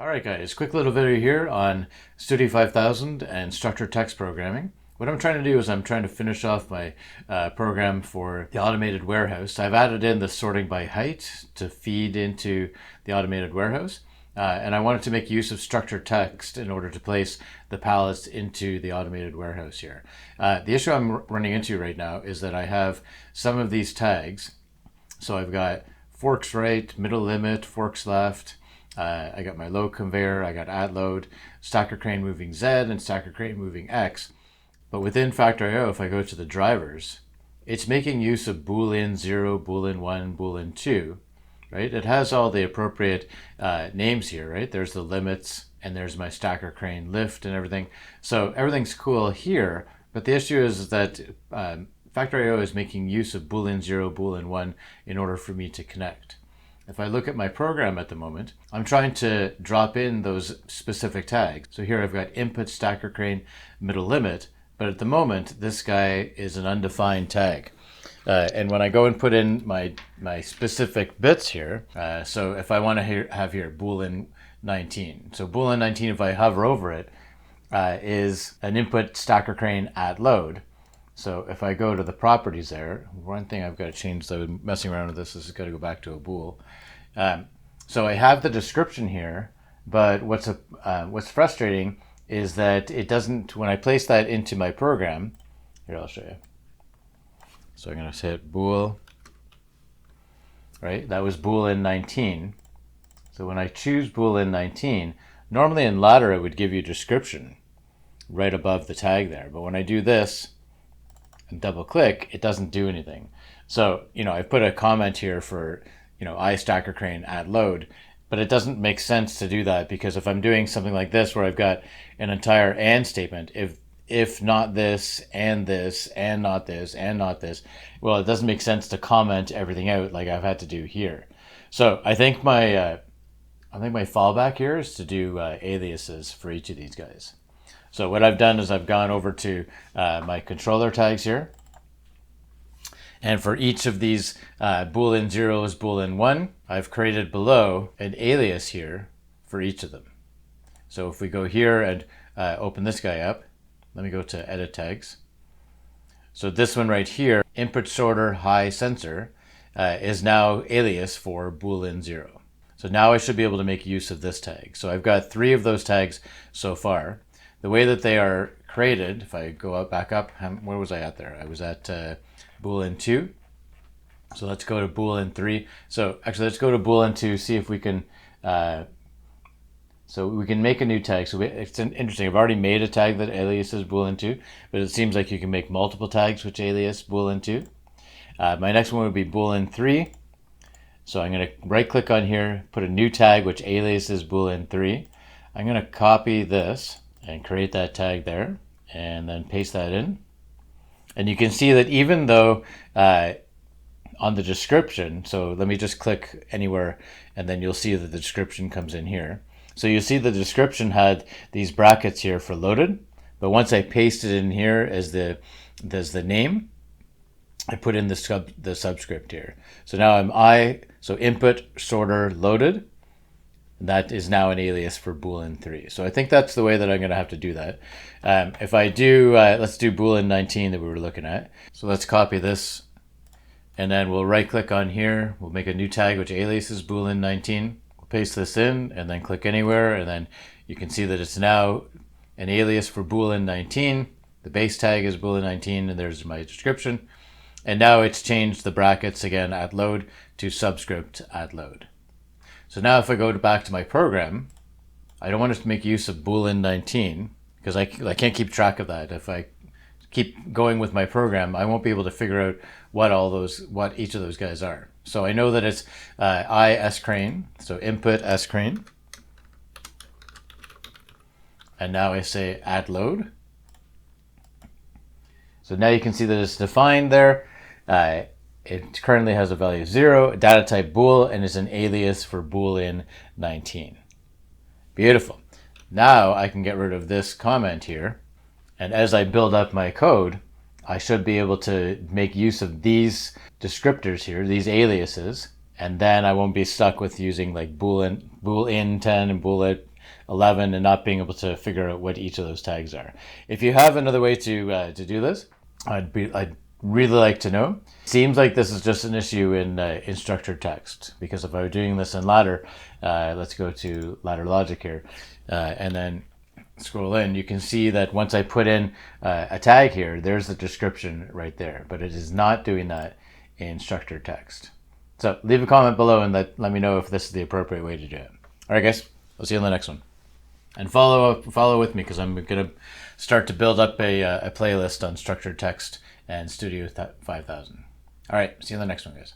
Alright guys, quick little video here on Studio 5000 and structured text programming. What I'm trying to do is I'm trying to finish off my program for the automated warehouse. I've added in the sorting by height to feed into the automated warehouse. And I wanted to make use of structured text in order to place the pallets into the automated warehouse here. The issue I'm running into right now is that I have some of these tags. So I've got forks right, middle limit, forks left. I got my load conveyor, I got add load, stacker crane moving Z and stacker crane moving X. But within Factorio, if I go to the drivers, it's making use of boolean 0, boolean 1, boolean 2, right? It has all the appropriate names here, right? There's the limits and there's my stacker crane lift and everything. So everything's cool here, but the issue is that Factorio is making use of boolean 0, boolean 1 in order for me to connect. If I look at my program at the moment, I'm trying to drop in those specific tags. So here I've got input stacker crane middle limit, but at the moment this guy is an undefined tag. And when I go and put in my specific bits here, so if I want to have here boolean 19. So boolean 19, if I hover over it, is an input stacker crane at load. So if I go to the properties there, one thing I've got to change, though, messing around with this is got to go back to a bool. So I have the description here, but what's frustrating is that it doesn't, when I place that into my program, here I'll show you. So I'm going to hit bool, right? That was boolean 19. So when I choose boolean 19, normally in ladder it would give you description right above the tag there. But when I do this, and double click, it doesn't do anything. So, I've put a comment here for, I stacker crane add load, but it doesn't make sense to do that because if I'm doing something like this where I've got an entire and statement, if not this and not this and not this, well, it doesn't make sense to comment everything out like I've had to do here. So I think my fallback here is to do aliases for each of these guys. So what I've done is I've gone over to my controller tags here. And for each of these boolean 0s, boolean 1, I've created below an alias here for each of them. So if we go here and open this guy up, let me go to edit tags. So this one right here, input sorter high sensor, is now alias for boolean 0. So now I should be able to make use of this tag. So I've got 3 of those tags so far. The way that they are created, if I go back up, where was I at there? I was at boolean 2. So let's go to boolean 3. So actually let's go to boolean 2, see if we can, so we can make a new tag. So it's interesting, I've already made a tag that aliases boolean 2, but it seems like you can make multiple tags which alias boolean 2. My next one would be boolean 3. So I'm going to right click on here, put a new tag which aliases boolean 3. I'm going to copy this and create that tag there and then paste that in. And you can see that even though on the description, so let me just click anywhere and then you'll see that the description comes in here. So you see the description had these brackets here for loaded, but once I pasted in here as there's the name, I put in the subscript here. So now so input sorter loaded. That is now an alias for boolean 3. So I think that's the way that I'm going to have to do that. If I do, let's do boolean 19 that we were looking at. So let's copy this and then we'll right click on here. We'll make a new tag which aliases boolean 19. We'll paste this in and then click anywhere and then you can see that it's now an alias for boolean 19. The base tag is boolean 19 and there's my description. And now it's changed the brackets again at load to subscript at load. So now if I go back to my program, I don't want us to make use of boolean 19 because I can't keep track of that. If I keep going with my program, I won't be able to figure out what each of those guys are. So I know that it's I S crane, so input S crane. And now I say add load. So now you can see that it's defined there. It currently has a value of 0, data type bool, and is an alias for boolean 19. Beautiful. Now I can get rid of this comment here, and as I build up my code, I should be able to make use of these descriptors here, these aliases, and then I won't be stuck with using like bool_in 10 and bool_11 and not being able to figure out what each of those tags are. If you have another way to do this, I'd really like to know. Seems like this is just an issue in structured text, because if I were doing this in ladder, let's go to ladder logic here, and then scroll in, you can see that once I put in a tag here, there's the description right there, but it is not doing that in structured text. So leave a comment below and let me know if this is the appropriate way to do it. All right, guys, I'll see you on the next one. And follow with me, because I'm going to start to build up a playlist on structured text and Studio 5000. All right, see you on the next one, guys.